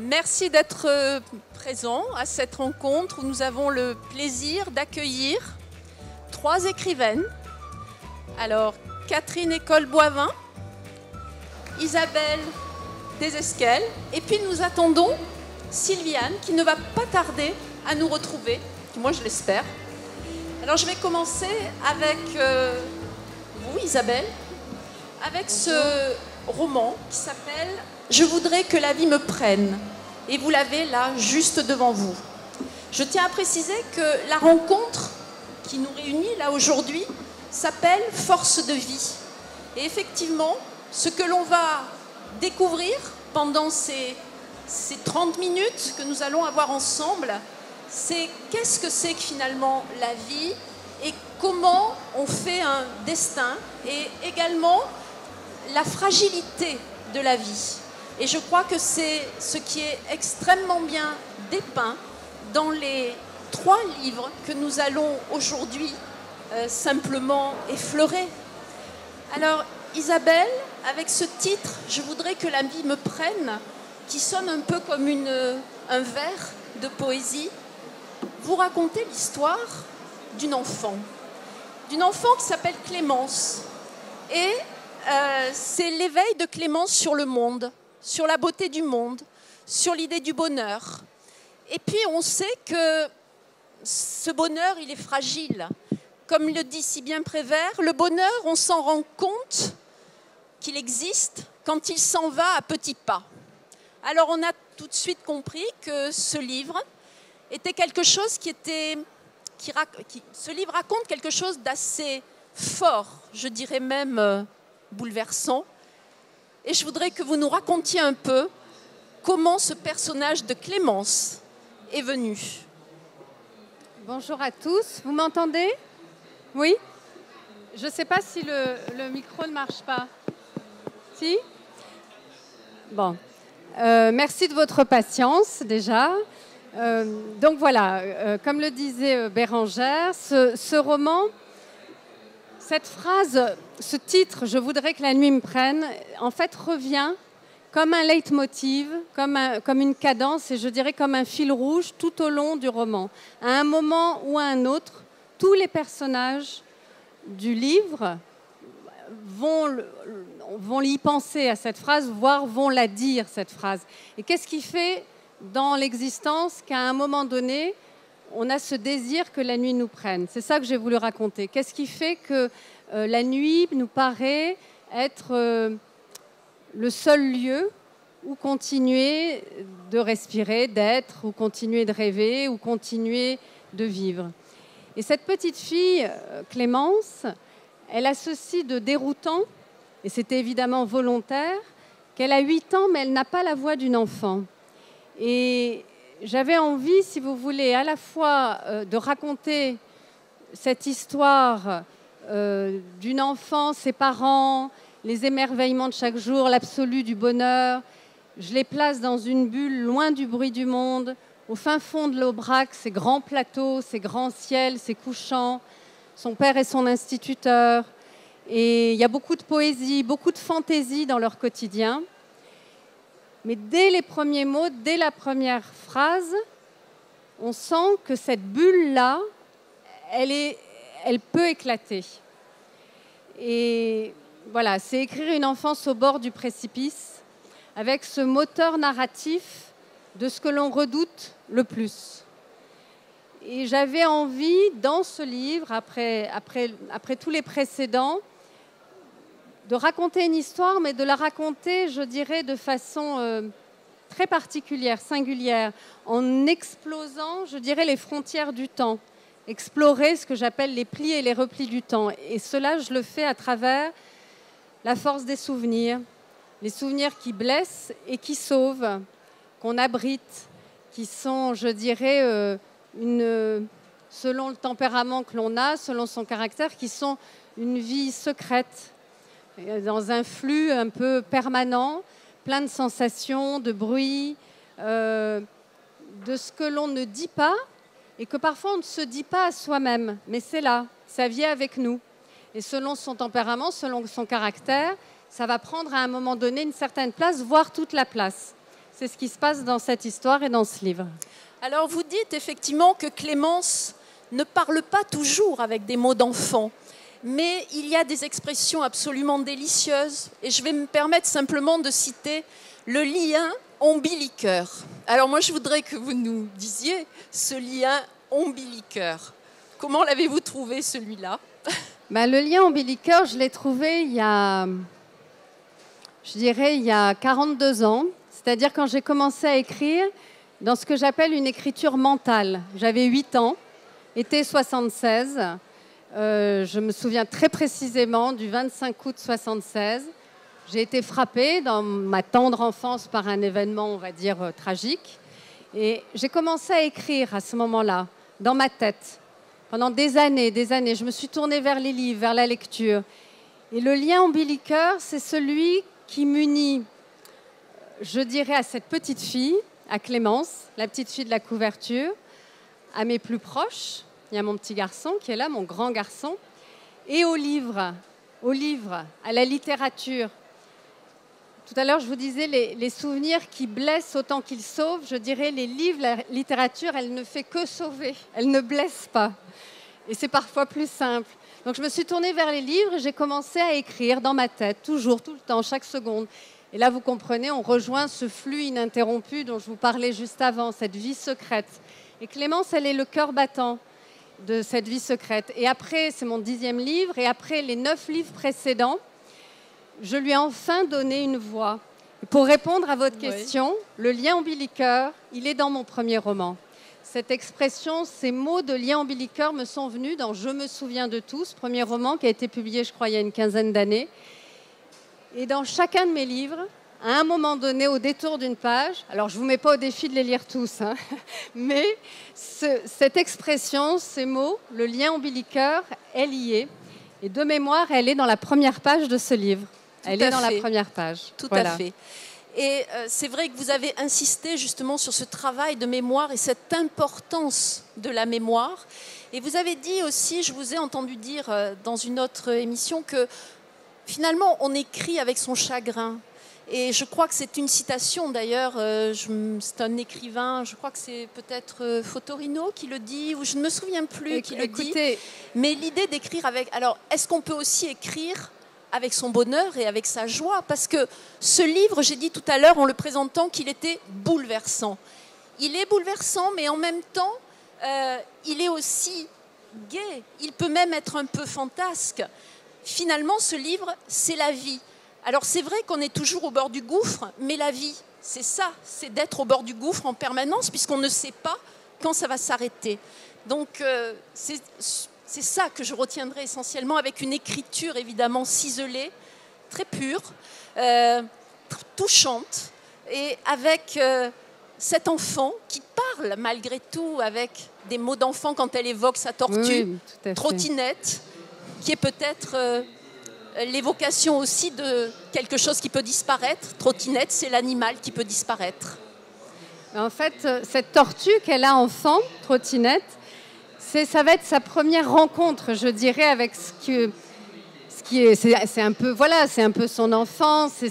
Merci d'être présent à cette rencontre où nous avons le plaisir d'accueillir 3 écrivaines. Alors, Catherine École-Boivin, Isabelle Desesquelles, et puis nous attendons Sylviane qui ne va pas tarder à nous retrouver, moi je l'espère. Alors je vais commencer avec vous, Isabelle, avec ce roman qui s'appelle « Je voudrais que la vie me prenne ». Et vous l'avez là, juste devant vous. Je tiens à préciser que la rencontre qui nous réunit là aujourd'hui s'appelle « Force de vie ». Et effectivement, ce que l'on va découvrir pendant ces 30 minutes que nous allons avoir ensemble, c'est qu'est-ce que c'est que finalement la vie et comment on fait un destin et également la fragilité de la vie. Et je crois que c'est ce qui est extrêmement bien dépeint dans les 3 livres que nous allons aujourd'hui simplement effleurer. Alors Isabelle, avec ce titre « Je voudrais que la vie me prenne », qui sonne un peu comme un vers de poésie, vous racontez l'histoire d'une enfant qui s'appelle Clémence. Et c'est l'éveil de Clémence sur le monde, sur la beauté du monde, sur l'idée du bonheur. Et puis on sait que ce bonheur, il est fragile. Comme le dit si bien Prévert, le bonheur, on s'en rend compte qu'il existe quand il s'en va à petits pas. Alors on a tout de suite compris que ce livre était quelque chose ce livre raconte quelque chose d'assez fort, je dirais même bouleversant. Et je voudrais que vous nous racontiez un peu comment ce personnage de Clémence est venu. Bonjour à tous, vous m'entendez? Oui? Je ne sais pas si le micro ne marche pas. Si? Bon. Merci de votre patience déjà. Donc voilà, comme le disait Bérangère, ce roman, cette phrase, ce titre, « Je voudrais que la nuit me prenne », en fait revient comme un leitmotiv, comme une cadence et je dirais comme un fil rouge tout au long du roman. À un moment ou à un autre, tous les personnages du livre vont y penser à cette phrase, voire vont la dire, cette phrase. Et qu'est-ce qui fait dans l'existence qu'à un moment donné, on a ce désir que la nuit nous prenne? C'est ça que j'ai voulu raconter. Qu'est-ce qui fait que la nuit nous paraît être le seul lieu où continuer de respirer, d'être, où continuer de rêver, où continuer de vivre? Et cette petite fille, Clémence, elle a ceci de déroutant, et c'était évidemment volontaire, qu'elle a 8 ans, mais elle n'a pas la voix d'une enfant. Et j'avais envie, si vous voulez, à la fois de raconter cette histoire d'une enfant, ses parents, les émerveillements de chaque jour, l'absolu du bonheur. Je les place dans une bulle, loin du bruit du monde, au fin fond de l'Aubrac, ces grands plateaux, ces grands ciels, ces couchants, son père et son instituteur. Et il y a beaucoup de poésie, beaucoup de fantaisie dans leur quotidien. Mais dès les premiers mots, dès la première phrase, on sent que cette bulle-là, elle peut éclater. Et voilà, c'est écrire une enfance au bord du précipice, avec ce moteur narratif de ce que l'on redoute le plus. Et j'avais envie, dans ce livre, après tous les précédents, de raconter une histoire, mais de la raconter, je dirais, de façon très particulière, singulière, en explosant, je dirais, les frontières du temps, explorer ce que j'appelle les plis et les replis du temps. Et cela, je le fais à travers la force des souvenirs, les souvenirs qui blessent et qui sauvent, qu'on abrite, qui sont, je dirais, selon le tempérament que l'on a, selon son caractère, qui sont une vie secrète, dans un flux un peu permanent, plein de sensations, de bruit, de ce que l'on ne dit pas et que parfois on ne se dit pas à soi-même. Mais c'est là, ça vient avec nous. Et selon son tempérament, selon son caractère, ça va prendre à un moment donné une certaine place, voire toute la place. C'est ce qui se passe dans cette histoire et dans ce livre. Alors vous dites effectivement que Clémence ne parle pas toujours avec des mots d'enfant, mais il y a des expressions absolument délicieuses et je vais me permettre simplement de citer le lien ombiliqueur. Alors moi je voudrais que vous nous disiez ce lien ombiliqueur. Comment l'avez-vous trouvé celui-là? Le lien ombiliqueur, je l'ai trouvé il y a 42 ans, c'est-à-dire quand j'ai commencé à écrire dans ce que j'appelle une écriture mentale. J'avais 8 ans, été 76. Je me souviens très précisément du 25 août 76. J'ai été frappée dans ma tendre enfance par un événement, on va dire, tragique. Et j'ai commencé à écrire à ce moment-là, dans ma tête. Pendant des années, je me suis tournée vers les livres, vers la lecture. Et le lien ombiliqueur, c'est celui qui m'unit, je dirais, à cette petite fille, à Clémence, la petite fille de la couverture, à mes plus proches. Il y a mon petit garçon qui est là, mon grand garçon, et au livre, à la littérature. Tout à l'heure, je vous disais les souvenirs qui blessent autant qu'ils sauvent. Je dirais les livres, la littérature, elle ne fait que sauver. Elle ne blesse pas. Et c'est parfois plus simple. Donc je me suis tournée vers les livres et j'ai commencé à écrire dans ma tête, toujours, tout le temps, chaque seconde. Et là, vous comprenez, on rejoint ce flux ininterrompu dont je vous parlais juste avant, cette vie secrète. Et Clémence, elle est le cœur battant de cette vie secrète. Et après, c'est mon 10e livre, et après les 9 livres précédents, je lui ai enfin donné une voix. Pour répondre à votre question, le lien ombiliqueur, il est dans mon premier roman. Cette expression, ces mots de lien ombiliqueur me sont venus dans Je me souviens de tout, ce premier roman qui a été publié, je crois, il y a une quinzaine d'années. Et dans chacun de mes livres, à un moment donné, au détour d'une page, alors je ne vous mets pas au défi de les lire tous, hein, mais cette expression, ces mots, le lien ombiliqueur, elle y est. Et de mémoire, elle est dans la première page de ce livre. Elle est dans la première page. Tout à fait. Et c'est vrai que vous avez insisté justement sur ce travail de mémoire et cette importance de la mémoire. Et vous avez dit aussi, je vous ai entendu dire dans une autre émission, que finalement, on écrit avec son chagrin. Et je crois que c'est une citation d'ailleurs, c'est un écrivain, je crois que c'est peut-être Fotorino qui le dit, ou je ne me souviens plus qui le dit. Mais l'idée d'écrire avec... Alors, est-ce qu'on peut aussi écrire avec son bonheur et avec sa joie? Parce que ce livre, j'ai dit tout à l'heure en le présentant qu'il était bouleversant. Il est bouleversant, mais en même temps, il est aussi gai. Il peut même être un peu fantasque. Finalement, ce livre, c'est la vie. Alors c'est vrai qu'on est toujours au bord du gouffre, mais la vie, c'est ça, c'est d'être au bord du gouffre en permanence, puisqu'on ne sait pas quand ça va s'arrêter. Donc c'est ça que je retiendrai essentiellement, avec une écriture évidemment ciselée, très pure, touchante, et avec cet enfant qui parle malgré tout avec des mots d'enfant quand elle évoque sa tortue, trottinette, qui est peut-être... l'évocation aussi de quelque chose qui peut disparaître. Trottinette, c'est l'animal qui peut disparaître. En fait, cette tortue qu'elle a enfant, Trottinette, ça va être sa première rencontre, je dirais, avec c'est un peu son enfance,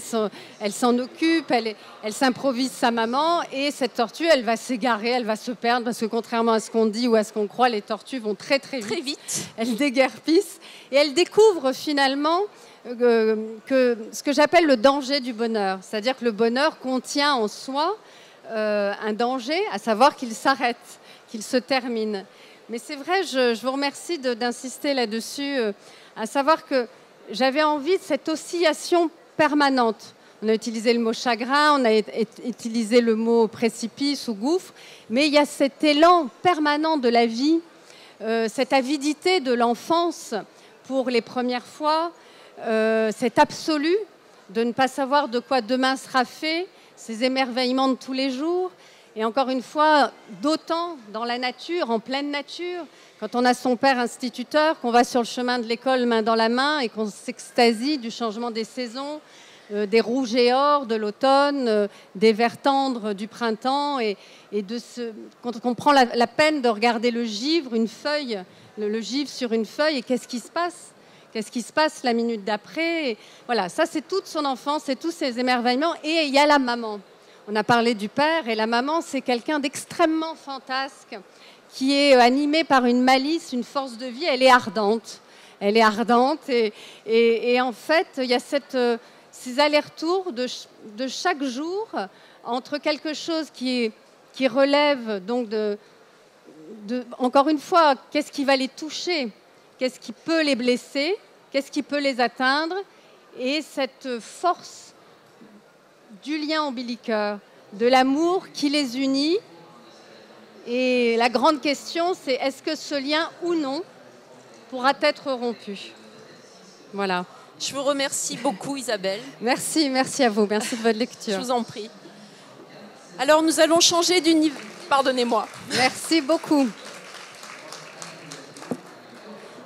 elle s'en occupe, elle s'improvise sa maman, et cette tortue, elle va s'égarer, elle va se perdre, parce que contrairement à ce qu'on dit ou à ce qu'on croit, les tortues vont très très vite. Très vite. Elles déguerpissent, et elle découvre finalement ce que j'appelle le danger du bonheur. C'est-à-dire que le bonheur contient en soi un danger, à savoir qu'il s'arrête, qu'il se termine. Mais c'est vrai, je vous remercie d'insister là-dessus, à savoir que j'avais envie de cette oscillation permanente. On a utilisé le mot chagrin, on a utilisé le mot précipice ou gouffre, mais il y a cet élan permanent de la vie, cette avidité de l'enfance pour les premières fois, cet absolu de ne pas savoir de quoi demain sera fait, ces émerveillements de tous les jours. Et encore une fois, d'autant dans la nature, en pleine nature, quand on a son père instituteur, qu'on va sur le chemin de l'école main dans la main et qu'on s'extasie du changement des saisons, des rouges et or de l'automne, des verts tendres du printemps, et quand on prend la peine de regarder le givre, une feuille, le givre sur une feuille, et qu'est-ce qui se passe ? Qu'est-ce qui se passe la minute d'après ? Voilà, ça c'est toute son enfance, c'est tous ses émerveillements, et il y a la maman. On a parlé du père et la maman, c'est quelqu'un d'extrêmement fantasque qui est animé par une malice, une force de vie. Elle est ardente. Elle est ardente et en fait, il y a ces allers-retours de chaque jour entre quelque chose qui relève donc encore une fois, qu'est-ce qui va les toucher, qu'est-ce qui peut les blesser, qu'est-ce qui peut les atteindre, et cette force du lien ombilicaire, de l'amour qui les unit. Et la grande question, c'est est-ce que ce lien ou non pourra être rompu? Voilà. Je vous remercie beaucoup, Isabelle. Merci à vous. Merci de votre lecture. Je vous en prie. Alors, nous allons changer d'univers. Pardonnez-moi. Merci beaucoup.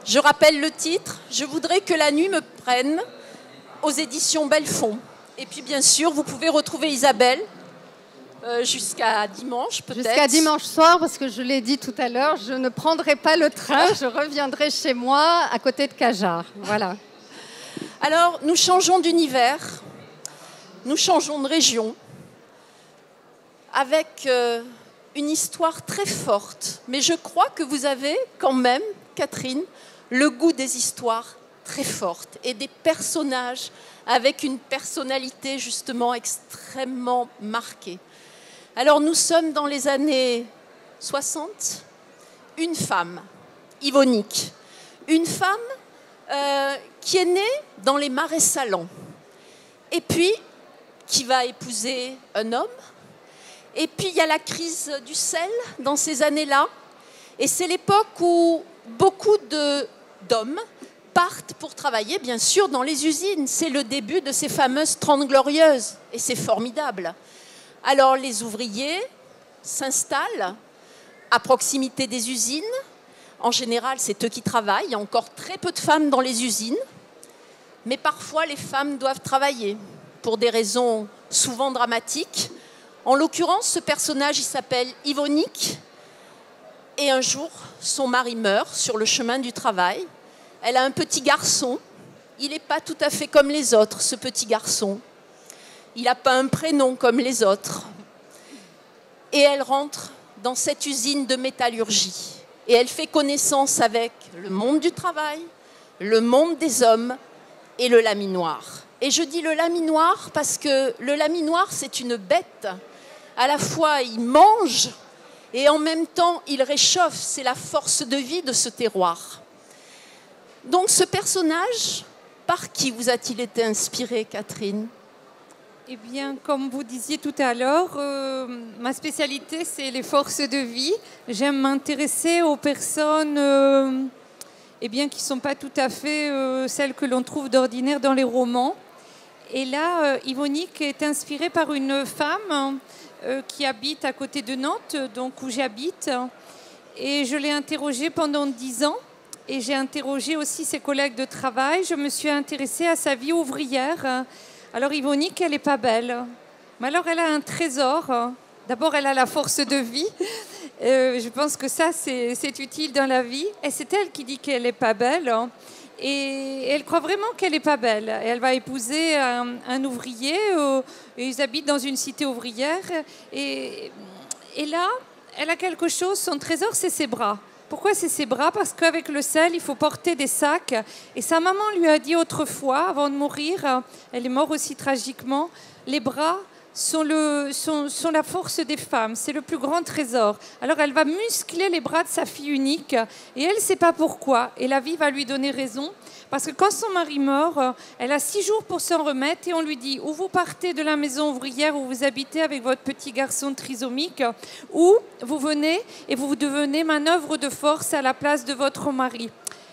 Je rappelle le titre. Je voudrais que la nuit me prenne, aux éditions Belfond. Et puis, bien sûr, vous pouvez retrouver Isabelle jusqu'à dimanche, peut-être. Jusqu'à dimanche soir, parce que je l'ai dit tout à l'heure, je ne prendrai pas le train. Je reviendrai chez moi, à côté de Cajar. Voilà. Alors, nous changeons d'univers. Nous changeons de région. Avec une histoire très forte. Mais je crois que vous avez quand même, Catherine, le goût des histoires très fortes et des personnages avec une personnalité justement extrêmement marquée. Alors nous sommes dans les années 60. Une femme, Yvonique, une femme qui est née dans les marais salants et puis qui va épouser un homme. Et puis, il y a la crise du sel dans ces années-là. Et c'est l'époque où beaucoup d'hommes partent pour travailler, bien sûr, dans les usines. C'est le début de ces fameuses 30 glorieuses. Et c'est formidable. Alors, les ouvriers s'installent à proximité des usines. En général, c'est eux qui travaillent. Il y a encore très peu de femmes dans les usines. Mais parfois, les femmes doivent travailler pour des raisons souvent dramatiques. En l'occurrence, ce personnage, il s'appelle Yvonique. Et un jour, son mari meurt sur le chemin du travail. Elle a un petit garçon. Il n'est pas tout à fait comme les autres, ce petit garçon. Il n'a pas un prénom comme les autres. Et elle rentre dans cette usine de métallurgie. Et elle fait connaissance avec le monde du travail, le monde des hommes et le laminoir. Et je dis le laminoir parce que le laminoir, c'est une bête. À la fois, il mange et en même temps, il réchauffe. C'est la force de vie de ce terroir. Donc, ce personnage, par qui vous a-t-il été inspiré, Catherine ? Eh bien, comme vous disiez tout à l'heure, ma spécialité, c'est les forces de vie. J'aime m'intéresser aux personnes qui ne sont pas tout à fait celles que l'on trouve d'ordinaire dans les romans. Et là, Yvonique est inspirée par une femme qui habite à côté de Nantes, donc où j'habite. Et je l'ai interrogée pendant 10 ans. Et j'ai interrogé aussi ses collègues de travail. Je me suis intéressée à sa vie ouvrière. Alors Yvonique, elle n'est pas belle. Mais alors, elle a un trésor. D'abord, elle a la force de vie. Je pense que ça, c'est utile dans la vie. Et c'est elle qui dit qu'elle n'est pas belle. Et elle croit vraiment qu'elle n'est pas belle. Et elle va épouser un ouvrier. Et ils habitent dans une cité ouvrière. Et là, elle a quelque chose. Son trésor, c'est ses bras. Pourquoi c'est ses bras? Parce qu'avec le sel, il faut porter des sacs. Et sa maman lui a dit autrefois, avant de mourir, elle est morte aussi tragiquement, les bras sont la force des femmes. C'est le plus grand trésor. Alors elle va muscler les bras de sa fille unique. Et elle ne sait pas pourquoi. Et la vie va lui donner raison. Parce que quand son mari meurt, elle a 6 jours pour s'en remettre. Et on lui dit, ou vous partez de la maison ouvrière où vous habitez avec votre petit garçon trisomique, ou vous venez et vous devenez manœuvre de force à la place de votre mari.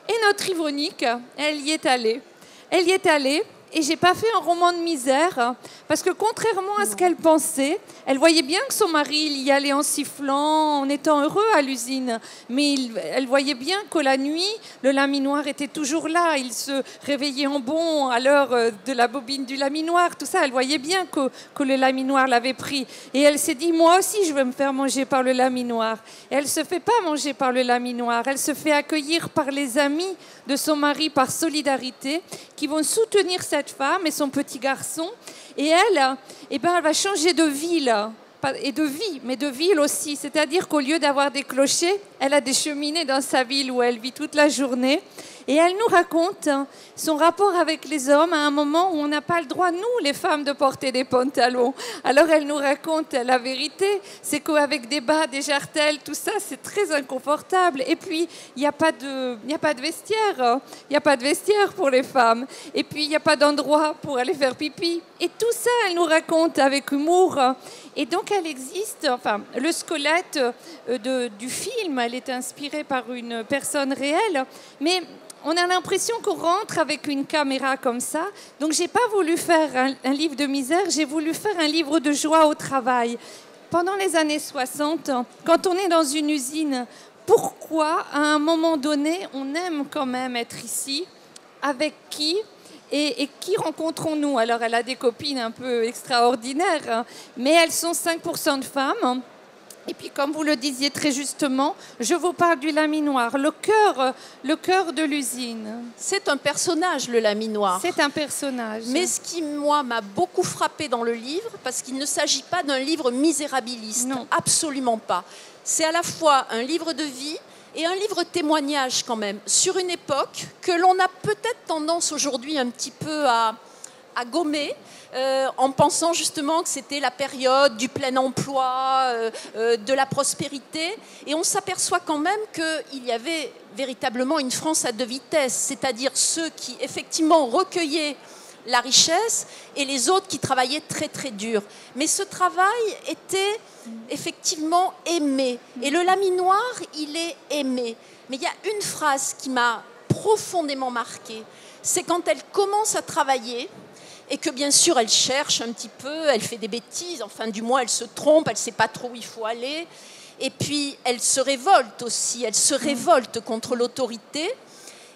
Et notre Yvonique, elle y est allée. Elle y est allée. Et j'ai pas fait un roman de misère, parce que contrairement à ce qu'elle pensait, elle voyait bien que son mari il y allait en sifflant, en étant heureux à l'usine. Mais elle voyait bien que la nuit, le laminoir était toujours là. Il se réveillait en bon à l'heure de la bobine du laminoir. Tout ça, elle voyait bien que le laminoir l'avait pris. Et elle s'est dit, moi aussi, je vais me faire manger par le laminoir. Et elle se fait pas manger par le laminoir. Elle se fait accueillir par les amis de son mari par solidarité, qui vont soutenir sa cette femme et son petit garçon. Et elle, eh ben, elle va changer de ville. Et de vie, mais de ville aussi. C'est-à-dire qu'au lieu d'avoir des clochers, elle a des cheminées dans sa ville où elle vit toute la journée. Et elle nous raconte son rapport avec les hommes à un moment où on n'a pas le droit, nous, les femmes, de porter des pantalons. Alors elle nous raconte la vérité, c'est qu'avec des bas, des jartelles, tout ça, c'est très inconfortable. Et puis, il n'y a pas de vestiaire. Il n'y a pas de vestiaire pour les femmes. Et puis, il n'y a pas d'endroit pour aller faire pipi. Et tout ça, elle nous raconte avec humour. Et donc, elle existe, enfin, le squelette du film, elle est inspirée par une personne réelle, mais on a l'impression qu'on rentre avec une caméra comme ça. Donc, je n'ai pas voulu faire un livre de misère, j'ai voulu faire un livre de joie au travail. Pendant les années 60, quand on est dans une usine, pourquoi, à un moment donné, on aime quand même être ici? Avec qui? Et qui rencontrons-nous? Alors, elle a des copines un peu extraordinaires, hein, mais elles sont 5% de femmes. Et puis, comme vous le disiez très justement, je vous parle du laminoir, le cœur de l'usine. C'est un personnage, le laminoir. C'est un personnage. Mais ce qui, moi, m'a beaucoup frappé dans le livre, parce qu'il ne s'agit pas d'un livre misérabiliste. Non. Absolument pas. C'est à la fois un livre de vie et un livre témoignage quand même, sur une époque que l'on a peut-être tendance aujourd'hui un petit peu à gommer, en pensant justement que c'était la période du plein emploi, de la prospérité. Et on s'aperçoit quand même qu'il y avait véritablement une France à deux vitesses, c'est-à-dire ceux qui effectivement recueillaient la richesse et les autres qui travaillaient très très dur. Mais ce travail était effectivement aimé. Et le laminoir, il est aimé. Mais il y a une phrase qui m'a profondément marquée. C'est quand elle commence à travailler et que bien sûr elle cherche un petit peu, elle fait des bêtises, enfin du moins elle se trompe, elle ne sait pas trop où il faut aller. Et puis elle se révolte aussi, elle se révolte contre l'autorité.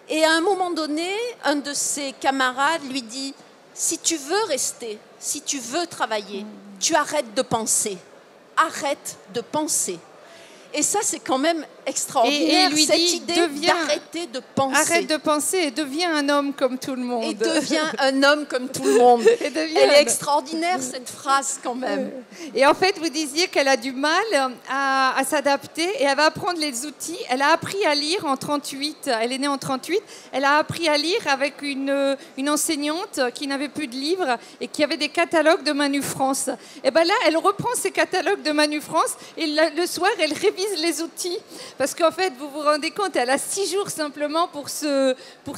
Et à un moment donné, un de ses camarades lui dit « Si tu veux rester, si tu veux travailler, tu arrêtes de penser. Arrête de penser. » Et ça, c'est quand même extraordinaire, et lui cette dit, idée d'arrêter de penser. Arrête de penser et deviens un homme comme tout le monde. Et deviens un homme comme tout le monde. Elle est extraordinaire, cette phrase, quand même. Et en fait, vous disiez qu'elle a du mal à s'adapter et elle va apprendre les outils. Elle a appris à lire en 38. Elle est née en 38. Elle a appris à lire avec une enseignante qui n'avait plus de livres et qui avait des catalogues de Manu France. Et bien là, elle reprend ces catalogues de Manu France et le soir, elle révise les outils. Parce qu'en fait, vous vous rendez compte, elle a 6 jours simplement pour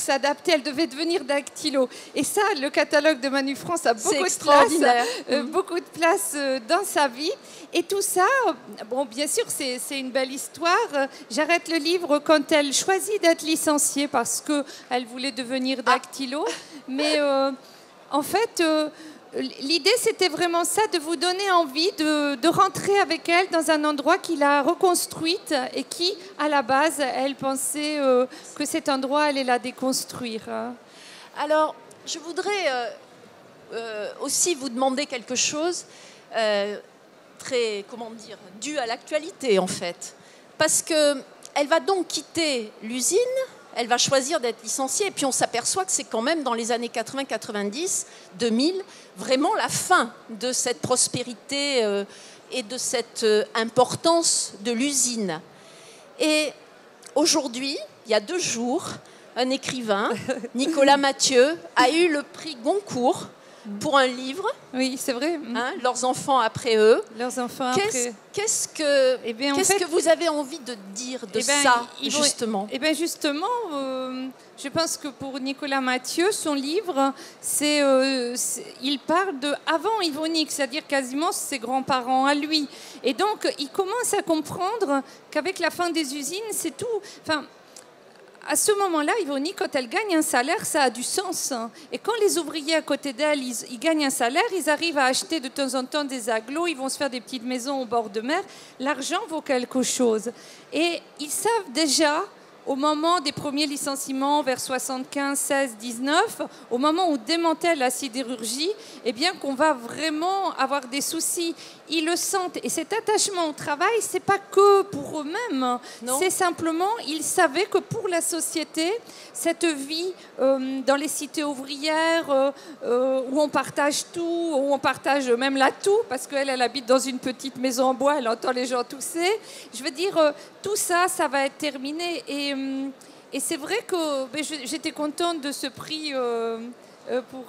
s'adapter. Elle devait devenir dactylo. Et ça, le catalogue de Manu France a beaucoup de place dans sa vie. Et tout ça, bon, bien sûr, c'est une belle histoire. J'arrête le livre quand elle choisit d'être licenciée parce qu'elle voulait devenir dactylo. Mais en fait... l'idée, c'était vraiment ça, de vous donner envie de rentrer avec elle dans un endroit qu'il a reconstruit et qui, à la base, elle pensait que cet endroit allait la déconstruire. Alors, je voudrais aussi vous demander quelque chose très, comment dire, dû à l'actualité, en fait. Parce qu'elle va donc quitter l'usine. Elle va choisir d'être licenciée et puis on s'aperçoit que c'est quand même dans les années 80, 90, 2000, vraiment la fin de cette prospérité et de cette importance de l'usine. Et aujourd'hui, il y a 2 jours, un écrivain, Nicolas Mathieu, a eu le prix Goncourt pour un livre. Oui, c'est vrai. Hein, Leurs enfants après eux. Leurs enfants après eux. Qu'est-ce que vous avez envie de dire de ça, justement? Eh bien, justement, je pense que pour Nicolas Mathieu, son livre, il parle de avant Yvonique, c'est-à-dire quasiment ses grands-parents à lui. Et donc, il commence à comprendre qu'avec la fin des usines, c'est tout... Enfin, à ce moment-là, Yvonique, quand elle gagne un salaire, ça a du sens. Et quand les ouvriers à côté d'elle, ils gagnent un salaire, ils arrivent à acheter de temps en temps des agglos, ils vont se faire des petites maisons au bord de mer. L'argent vaut quelque chose. Et ils savent déjà au moment des premiers licenciements, vers 75, 16, 19, au moment où on démantèle la sidérurgie, eh bien qu'on va vraiment avoir des soucis. Ils le sentent. Et cet attachement au travail, c'est pas que pour eux-mêmes. C'est simplement, ils savaient que pour la société, cette vie dans les cités ouvrières, où on partage tout, où on partage même la toux, parce qu'elle habite dans une petite maison en bois, elle entend les gens tousser. Je veux dire, tout ça, ça va être terminé. Et c'est vrai que j'étais contente de ce prix pour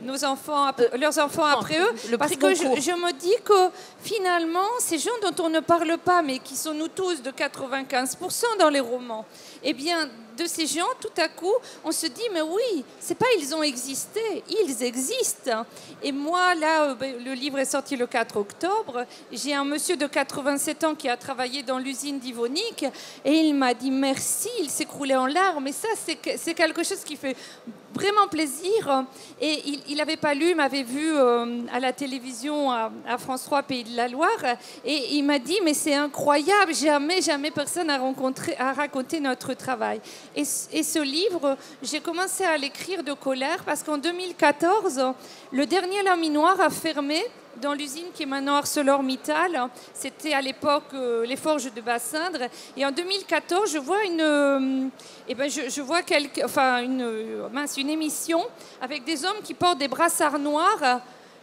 nos enfants, leurs enfants après eux, parce que je me dis que finalement, ces gens dont on ne parle pas, mais qui sont nous tous de 95% dans les romans, eh bien, de ces gens, tout à coup, on se dit, mais oui, c'est pas ils ont existé, ils existent. Et moi, là, le livre est sorti le 4 octobre, j'ai un monsieur de 87 ans qui a travaillé dans l'usine d'Ivonique, et il m'a dit merci, il s'écroulait en larmes, et ça, c'est quelque chose qui fait vraiment plaisir. Et il n'avait pas lu, il m'avait vu à la télévision à France 3, Pays de la Loire, et il m'a dit, mais c'est incroyable, jamais personne a raconté notre travail. Et ce livre, j'ai commencé à l'écrire de colère parce qu'en 2014, le dernier laminoir a fermé dans l'usine qui est maintenant ArcelorMittal. C'était à l'époque les forges de Bassindre. Et en 2014, je vois une émission avec des hommes qui portent des brassards noirs.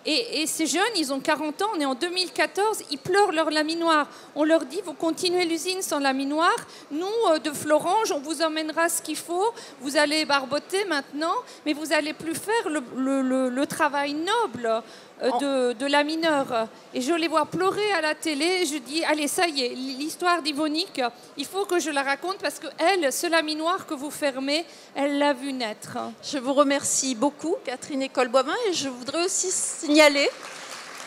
Et ces jeunes, ils ont 40 ans, on est en 2014, ils pleurent leur laminoir. On leur dit, vous continuez l'usine sans laminoir. Nous, de Florange, on vous emmènera ce qu'il faut. Vous allez barboter maintenant, mais vous n'allez plus faire le travail noble de lamineur. Et je les vois pleurer à la télé. Je dis, allez, ça y est, l'histoire d'Ivonique, il faut que je la raconte parce que elle, ce laminoir que vous fermez, elle l'a vu naître. Je vous remercie beaucoup, Catherine École-Boivin, et je voudrais aussi signaler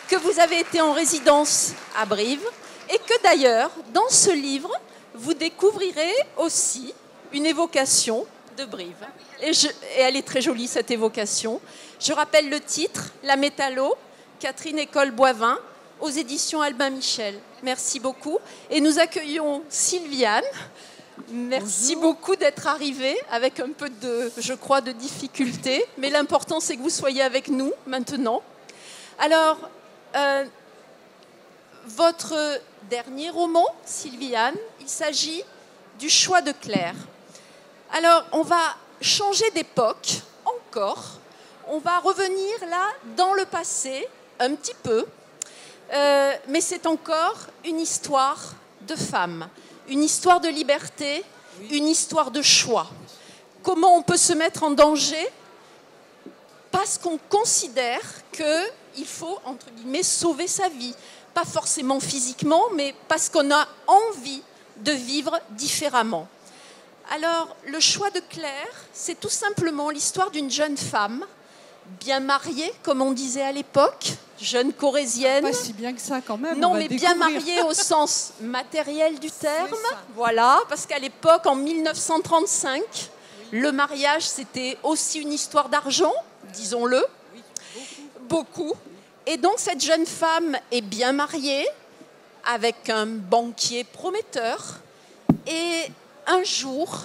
que vous avez été en résidence à Brive et que d'ailleurs, dans ce livre, vous découvrirez aussi une évocation de Brive. Et elle est très jolie, cette évocation. Je rappelle le titre, La Métallo, Catherine École-Boivin, aux éditions Albin Michel. Merci beaucoup. Et nous accueillons Sylviane. Merci beaucoup d'être arrivée avec un peu je crois, de difficulté. Mais l'important, c'est que vous soyez avec nous maintenant. Alors, votre dernier roman, Sylviane, il s'agit du choix de Claire. Alors, on va changer d'époque encore. On va revenir là, dans le passé, un petit peu. Mais c'est encore une histoire de femme, une histoire de liberté, une histoire de choix. Comment on peut se mettre en danger parce qu'on considère qu'il faut, entre guillemets, sauver sa vie. Pas forcément physiquement, mais parce qu'on a envie de vivre différemment. Alors, le choix de Claire, c'est tout simplement l'histoire d'une jeune femme, bien mariée, comme on disait à l'époque, jeune corrézienne. Pas si bien que ça quand même. Non, mais bien mariée au sens matériel du terme. Voilà, parce qu'à l'époque, en 1935, le mariage, c'était aussi une histoire d'argent, disons-le. Beaucoup. Et donc, cette jeune femme est bien mariée, avec un banquier prometteur. Et un jour,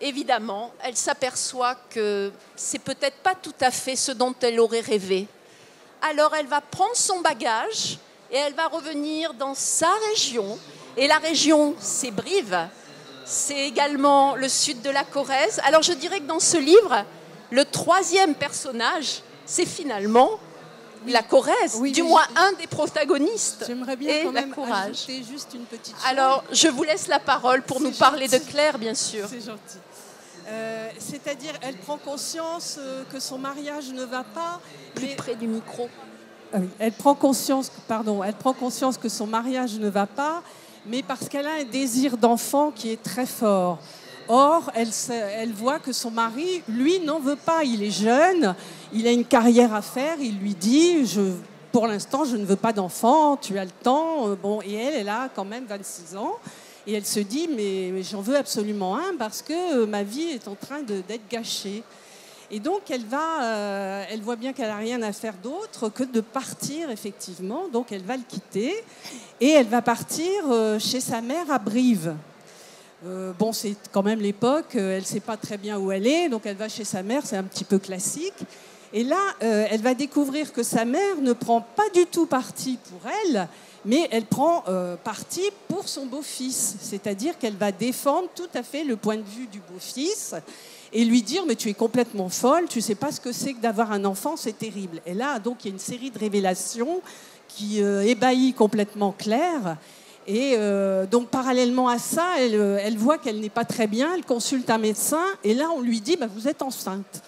évidemment, elle s'aperçoit que c'est peut-être pas tout à fait ce dont elle aurait rêvé. Alors elle va prendre son bagage et elle va revenir dans sa région. Et la région, c'est Brive. C'est également le sud de la Corrèze. Alors je dirais que dans ce livre, le troisième personnage, c'est finalement la Corrèze, oui, du moins un des protagonistes. J'aimerais bien quand même ajouter juste une petite chose. Alors, je vous laisse la parole pour nous parler de Claire, bien sûr. C'est gentil. C'est-à-dire, elle prend conscience que son mariage ne va pas. Plus près du micro. Elle prend conscience que son mariage ne va pas, mais parce qu'elle a un désir d'enfant qui est très fort. Or, elle voit que son mari, lui, n'en veut pas. Il est jeune, il a une carrière à faire. Il lui dit, pour l'instant, je ne veux pas d'enfant, tu as le temps. Bon, et elle a quand même 26 ans. Et elle se dit, mais j'en veux absolument un parce que ma vie est en train d'être gâchée. Et donc, elle voit bien qu'elle n'a rien à faire d'autre que de partir, effectivement. Donc, elle va le quitter et elle va partir chez sa mère à Brive. Bon, c'est quand même l'époque, elle ne sait pas très bien où elle est, donc elle va chez sa mère, c'est un petit peu classique. Et là, elle va découvrir que sa mère ne prend pas du tout parti pour elle, mais elle prend parti pour son beau-fils. C'est-à-dire qu'elle va défendre tout à fait le point de vue du beau-fils et lui dire « mais tu es complètement folle, tu ne sais pas ce que c'est que d'avoir un enfant, c'est terrible ». Et là, donc, il y a une série de révélations qui ébahit complètement Claire. Et donc, parallèlement à ça, elle voit qu'elle n'est pas très bien, elle consulte un médecin, et là, on lui dit bah, « vous êtes enceinte ».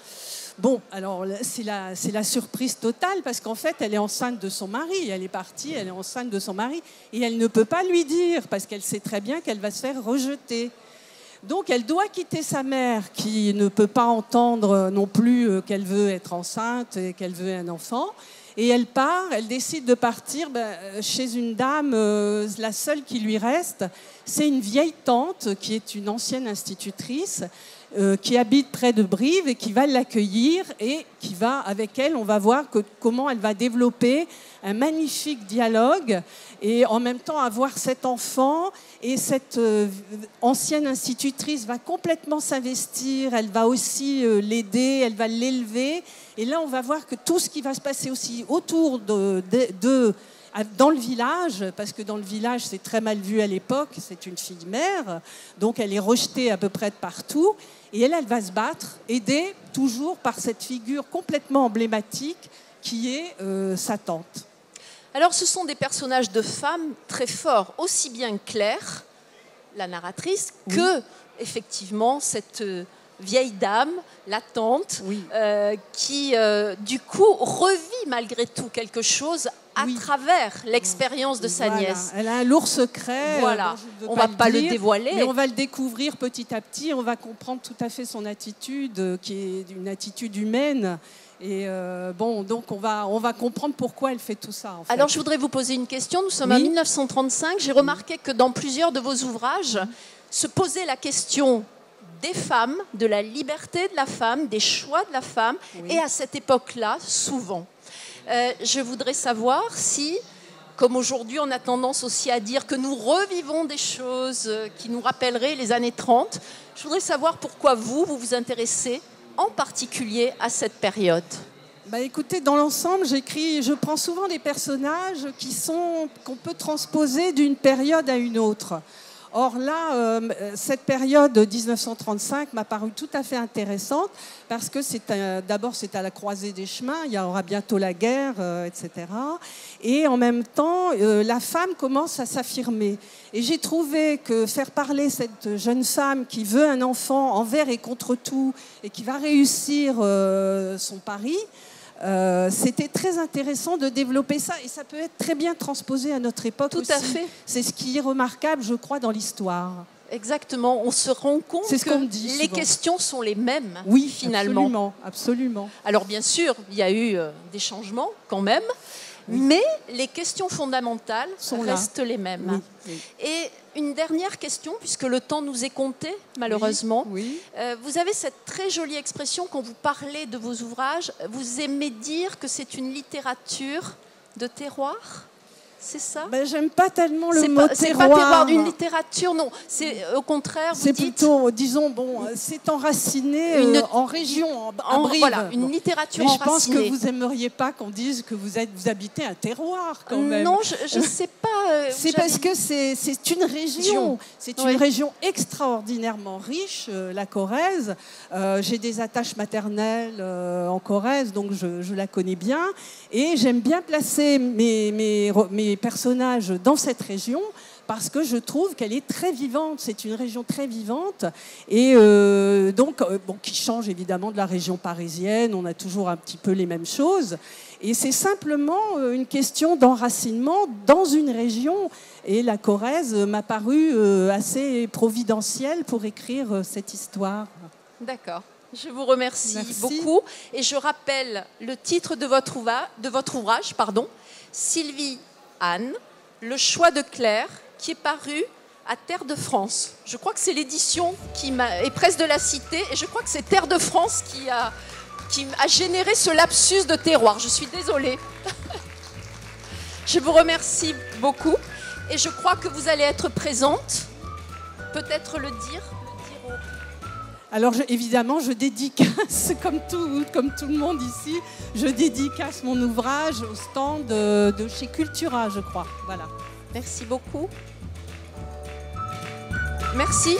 Bon, alors c'est la surprise totale parce qu'en fait, elle est enceinte de son mari. Elle est partie, elle est enceinte de son mari et elle ne peut pas lui dire parce qu'elle sait très bien qu'elle va se faire rejeter. Donc, elle doit quitter sa mère qui ne peut pas entendre non plus qu'elle veut être enceinte et qu'elle veut un enfant. Et elle part, elle décide de partir chez une dame, la seule qui lui reste, c'est une vieille tante qui est une ancienne institutrice qui habite près de Brive et qui va l'accueillir et qui va, avec elle, on va voir comment elle va développer un magnifique dialogue et en même temps avoir cet enfant et cette ancienne institutrice va complètement s'investir, elle va aussi l'aider, elle va l'élever et là on va voir que tout ce qui va se passer aussi autour dans le village, parce que dans le village c'est très mal vu à l'époque, c'est une fille mère, donc elle est rejetée à peu près de partout et elle va se battre, aidée toujours par cette figure complètement emblématique qui est sa tante. Alors, ce sont des personnages de femmes très forts, aussi bien Claire, la narratrice, oui, que, effectivement, cette vieille dame, la tante, oui, qui, du coup, revit malgré tout quelque chose à oui, travers l'expérience de sa voilà, nièce. Elle a un lourd secret. Voilà, on ne va pas le dévoiler. Mais on va le découvrir petit à petit, on va comprendre tout à fait son attitude, qui est une attitude humaine. Et bon, donc on va comprendre pourquoi elle fait tout ça. En fait. Alors, je voudrais vous poser une question. Nous sommes en 1935. J'ai remarqué que dans plusieurs de vos ouvrages, se posait la question des femmes, de la liberté de la femme, des choix de la femme, oui, et à cette époque-là, souvent. Je voudrais savoir si, comme aujourd'hui, on a tendance aussi à dire que nous revivons des choses qui nous rappelleraient les années 30, je voudrais savoir pourquoi vous vous intéressez en particulier à cette période. Bah écoutez, dans l'ensemble, je prends souvent des personnages qu'on peut transposer d'une période à une autre. Or là, cette période de 1935 m'a paru tout à fait intéressante parce que d'abord c'est à la croisée des chemins, il y aura bientôt la guerre, etc. Et en même temps, la femme commence à s'affirmer. Et j'ai trouvé que faire parler cette jeune femme qui veut un enfant envers et contre tout et qui va réussir son pari, c'était très intéressant de développer ça et ça peut être très bien transposé à notre époque aussi. Tout à fait. C'est ce qui est remarquable, je crois, dans l'histoire. Exactement, on se rend compte que les questions sont les mêmes, oui, finalement. Absolument, absolument. Alors bien sûr, il y a eu des changements quand même, oui, mais les questions fondamentales restent les mêmes. Oui, oui. Et une dernière question, puisque le temps nous est compté, malheureusement. Oui, oui. Vous avez cette très jolie expression quand vous parlez de vos ouvrages. Vous aimez dire que c'est une littérature de terroir ? C'est ça ? Ben, j'aime pas tellement le mot terroir. C'est pas terroir d'une littérature, non. C'est au contraire, vous dites... C'est plutôt, disons, bon, c'est enraciné en région, à Brive. Voilà, une littérature enracinée. Mais je pense que vous aimeriez pas qu'on dise que vous habitez un terroir, quand même. Non, je ne sais pas. C'est parce que c'est une région. C'est une région extraordinairement riche, la Corrèze. J'ai des attaches maternelles en Corrèze, donc je la connais bien. Et j'aime bien placer mes personnages dans cette région parce que je trouve qu'elle est très vivante. C'est une région très vivante et donc qui change évidemment de la région parisienne. On a toujours un petit peu les mêmes choses et c'est simplement une question d'enracinement dans une région. Et la Corrèze m'a paru assez providentielle pour écrire cette histoire. D'accord. Je vous remercie beaucoup et je rappelle le titre de votre ouvrage, Sylvie Anne, Le choix de Claire, qui est paru à Terre de France. Je crois que c'est l'édition qui est Presse de la Cité et je crois que c'est Terre de France qui a généré ce lapsus de terroir. Je suis désolée. Je vous remercie beaucoup et je crois que vous allez être présente peut-être le dire au... Alors évidemment, je dédicace, comme tout le monde ici, je dédicace mon ouvrage au stand de chez Cultura, je crois. Voilà. Merci beaucoup. Merci.